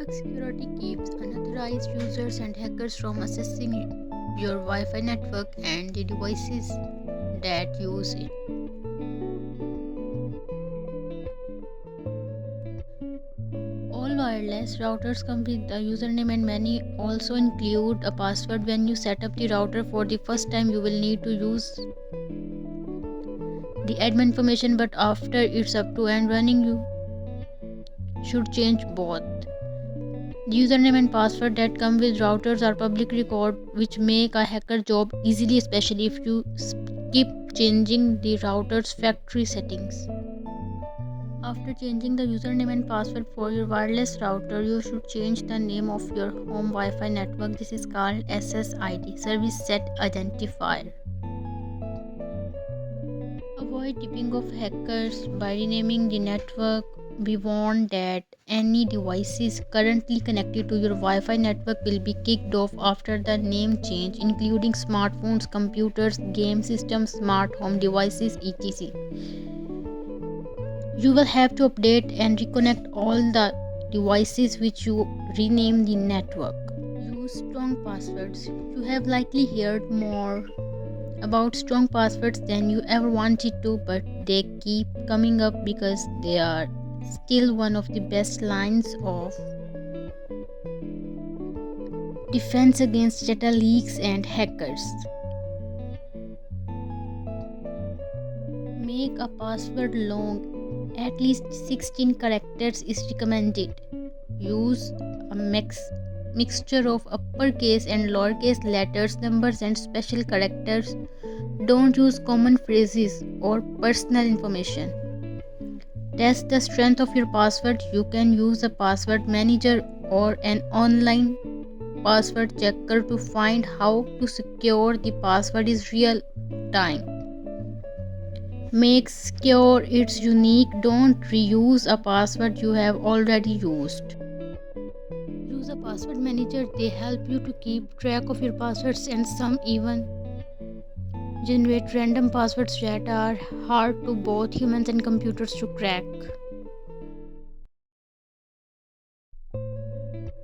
Network security keeps unauthorized users and hackers from accessing your Wi Fi network and the devices that use it. All wireless routers come with a username, and many also include a password. When you set up the router for the first time, you will need to use the admin information, but after it's up to and running, you should change both. The username and password that come with routers are public record, which make a hacker job easily, especially if you keep changing the router's factory settings. After changing the username and password for your wireless router, you should change the name of your home Wi-Fi network. This is called SSID, Service Set Identifier. Avoid tipping of hackers by renaming the network. We warn that any devices currently connected to your Wi-Fi network will be kicked off after the name change, including smartphones, computers, game systems, smart home devices, etc. You will have to update and reconnect all the devices which you rename the network. Use strong passwords. You have likely heard more about strong passwords than you ever wanted to, but they keep coming up because they are still one of the best lines of defense against data leaks and hackers. Make a password long, at least 16 characters is recommended. Use a mixture of uppercase and lowercase letters, numbers, and special characters. Don't use common phrases or personal information. Test the strength of your password. You can use a password manager or an online password checker to find how to secure the password is real time. Make sure it's unique. Don't reuse a password you have already used. Use a password manager. They help you to keep track of your passwords, and some even generate random passwords that are hard to both humans and computers to crack.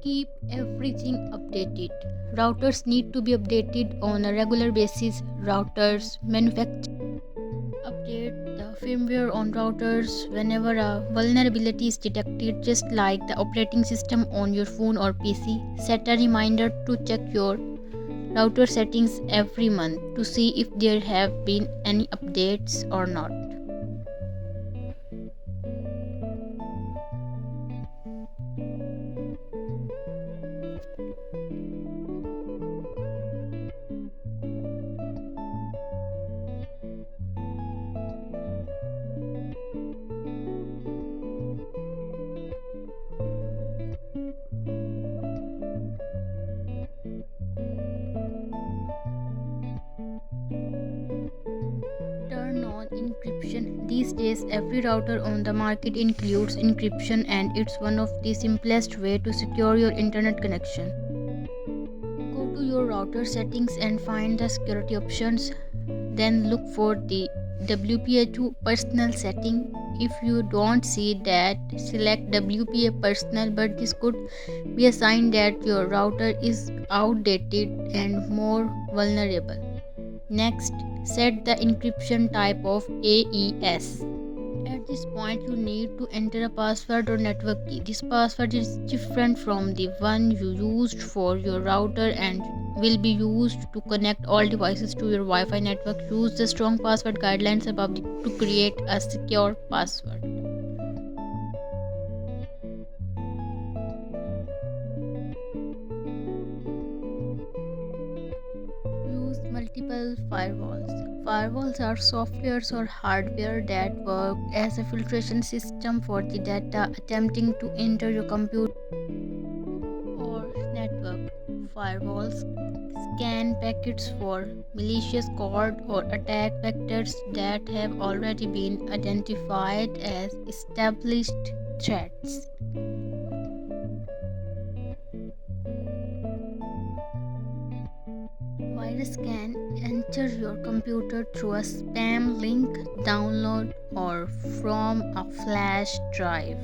Keep everything updated. Routers need to be updated on a regular basis. Routers manufacturers update the firmware on routers whenever a vulnerability is detected, just like the operating system on your phone or PC. Set a reminder to check your router settings every month to see if there have been any updates or not. Turn on encryption. These days, every router on the market includes encryption, and it's one of the simplest way to secure your internet connection. Go to your router settings and find the security options. Then look for the WPA2 personal setting. If you don't see that, select WPA personal, but this could be a sign that your router is outdated and more vulnerable. Next, set the encryption type of AES. At this point, you need to enter a password or network key. This password is different from the one you used for your router and will be used to connect all devices to your Wi Fi network. Use the strong password guidelines above to create a secure password. Use multiple firewalls. Firewalls are softwares or hardware that work as a filtration system for the data attempting to enter your computer or network. Firewalls scan packets for malicious code or attack vectors that have already been identified as established threats. Virus can enter your computer through a spam link, download, or from a flash drive.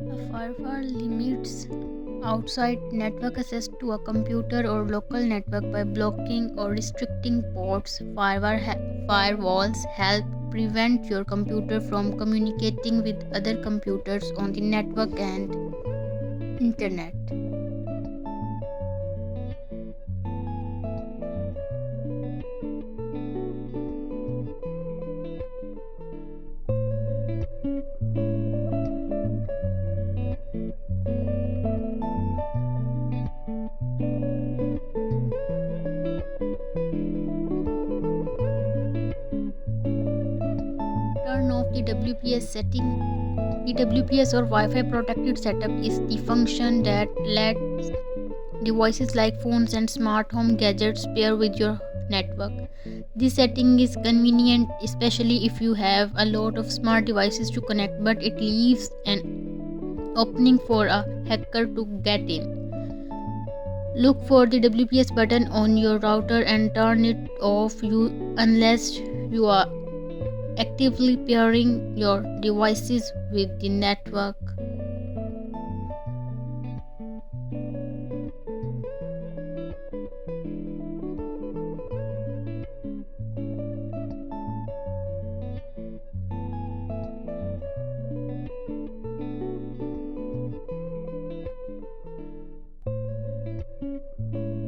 A Firewall limits outside network access to a computer or local network by blocking or restricting ports. Firewalls help prevent your computer from communicating with other computers on the network and internet. Turn off the WPS setting. The WPS or Wi-Fi protected setup is the function that lets devices like phones and smart home gadgets pair with your network. This setting is convenient, especially if you have a lot of smart devices to connect, but it leaves an opening for a hacker to get in. Look for the WPS button on your router and turn it off unless you are actively pairing your devices with the network.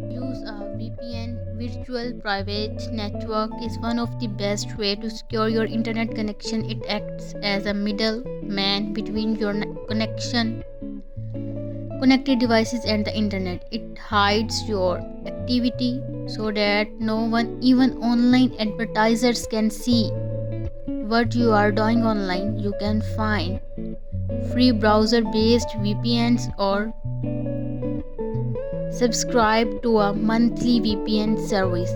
Use a VPN. Virtual private network is one of the best way to secure your internet connection. It acts as a middleman between your connected devices and the internet. It hides your activity so that no one, even online advertisers, can see what you are doing online. You can find free browser based VPNs or subscribe to a monthly VPN service.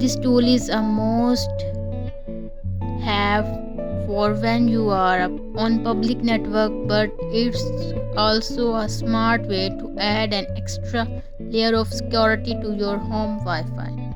This tool is a must have for when you are on public network, but it's also a smart way to add an extra layer of security to your home Wi-Fi.